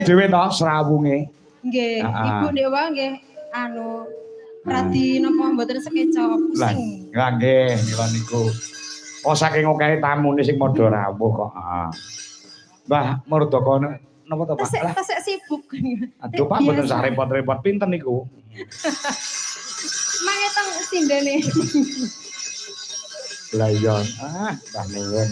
Dhewe to srawunge. Nggih, Ibu Dewa nggih anu radi napa mboten sekeca pusing. Lah nggih niku niku. Oh saking akeh tamune sing padha rawuh kok. Mbah Murdaka napa to Pak? Tasik sibuk. Aduh Pak mboten usah repot-repot pinten niku. Mangeteng sindene. Lah iya, Mbah nuwun.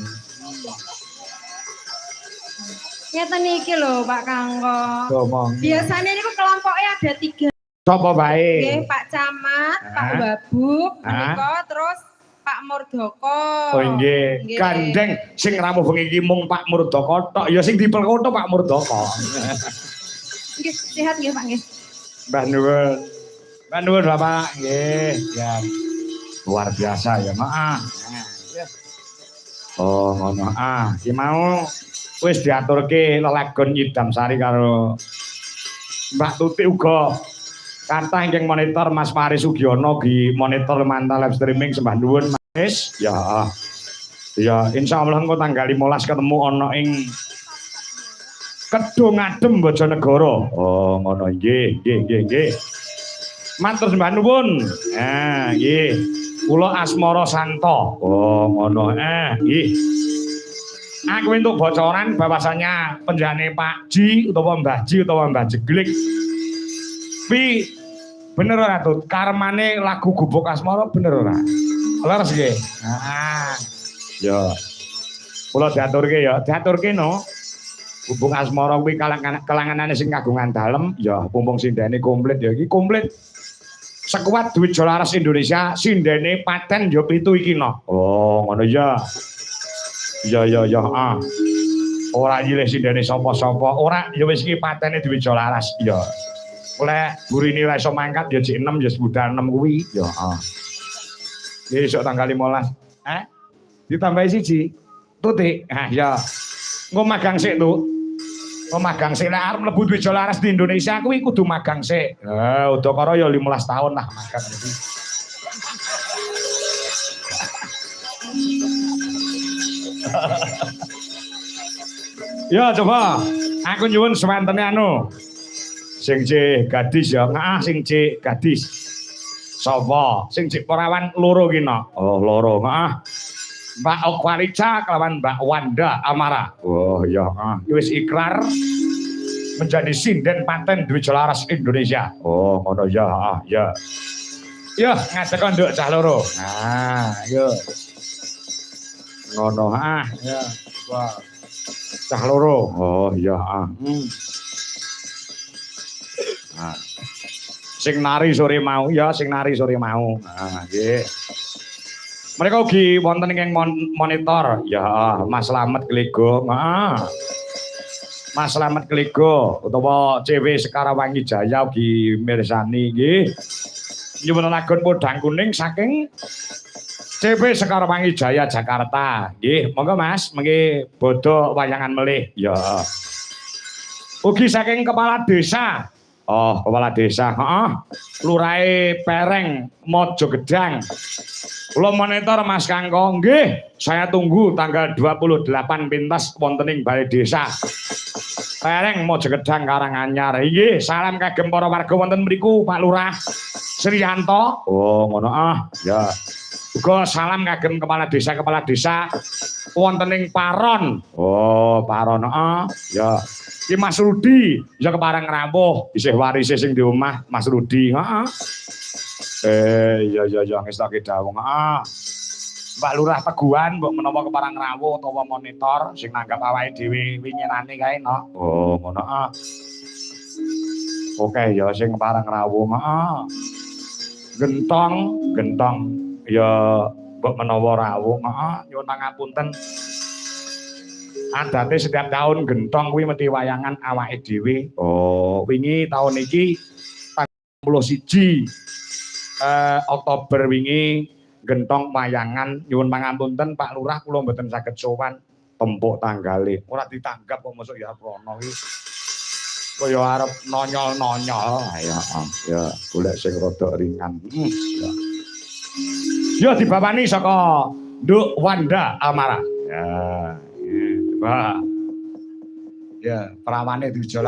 Ngeten iki lho Pak Kangko. Ngomong. Biasanya niku kelompoknya ada 3. Sapa bae? Nggih, Pak Camat, Pak Wabub, menika terus Pak Murdaka. Oh nggih, gandeng sing rawuh bengi iki mung Pak Murdaka tok ya sing dipelkoto Pak Murdaka. Nggih, sehat nggih Pak nggih. Mbah nuwun. Mbah nuwun Bapak, nggih, ya. Luar biasa ya, Maaf. Oh, ngono. Iki mau wis diaturke lelagon Nyidam Sari karo Mbak Tuti uga kathah ingkang monitor Mas Mari Sugiono di monitor mantap live streaming sembah nuwun Mas. Ya. Ya insyaallah engko tanggal 15 ketemu ana ing Kedung Adem Bojonegoro. Oh, ngono nggih, nggih. Matur sembah nuwun. Nggih. Kula Asmara Santo. Oh, ngono. Nggih. Aku entuk bocoran bahwasanya penjane Pak Ji utawa Mbah Ji utawa Mbah Jeglik. Pi bener ora tuh karmane lagu Gubuk Asmara bener ora? Leres nggih. Ya. Kula diaturke no. Gubuk Asmara kuwi kalanganane sing kagungan dalem ya mumpung sindene komplit ya iki komplit. Sekuat duit Jolaras Indonesia sindene paten ya 7 iki no. Oh, ngono ya. Ya. Ora nyilih sindene sapa-sapa, ora ya wis iki patene duwe Jolaras ya. Oleh burine ora iso mangkat ya jek 6 ya sebudal 6 kuwi ya. Besok tanggal 15. Ditambahi siji. Tutik. Ya. Engko magang sik, Tuh. Engko magang sik nek arep mlebu duwe Jolaras di Indonesia kuwi kudu magang sik. Udakara ya 15 tahun lah magang iki. Ya coba aku nyuwun sewantene anu sing cek gadis ya sing cek gadis sapa sing cek perawan loro ki no. Oh loro Mbak Okwarica kelawan Mbak Wanda Amara. Oh ya wis ikrar menjadi sinden paten duwe Jolaras Indonesia. Oh ngono ya ya. Yo ngajak nduk cah loro. Yo ngono ya. Wah. Cah loro. Oh iya. Sing nari sore mau ya, sing nari sore mau. Nggih. Mereka ugi wonten ing monitor. Ya, Mas Slamet Klego. Mas Slamet Klego utawa CW Sekarawangi Jaya ugi mirsani nggih. Nyuwun lagon podang kuning saking CP Sekarawangi Jaya Jakarta. Nggih, monggo Mas, mengki bodho wayangan melih. Ya. Ugi saking kepala desa. Oh, kepala desa. Lurahe Pereng Mojogedang. Kula monitor Mas Kangko. Nggih, saya tunggu tanggal 28 pintas wonten ing Balai Desa. Pereng Mojogedang Karanganyar. Nggih, salam kagem para warga wonten mriku Pak Lurah Sriyanto. Oh, ngono ya. Uga salam kagem kepala desa wonten ing Paron. Oh, Paron ya. Ki Mas Rudi ya kepareng rawuh isih warise sing di omah Mas Rudi. Ya ngestake dawuh. Mbak Lurah Teguhan mbok menawa kepareng rawuh utawa monitor sing nanggap awake dhewe winginane kae no. Oh, ngono. Oke ya sing kepareng rawuh. Gentong ya mbok menawa rawuh nyuwun pangapunten adate setiap tahun gentong kuwi mesti wayangan awake dhewe. Oh wingi tahun iki tanggal 21 Oktober wingi gentong wayangan nyuwun pangapunten Pak Lurah kula mboten saged sowan tempuk tanggale ora ditanggap kok mosok ya rono iki kaya arep nonyol-nonyol ya golek sing rada ringan. Ya dibawani saka Nduk Wanda Amara. Ya, Pak. Ya, perawane dijual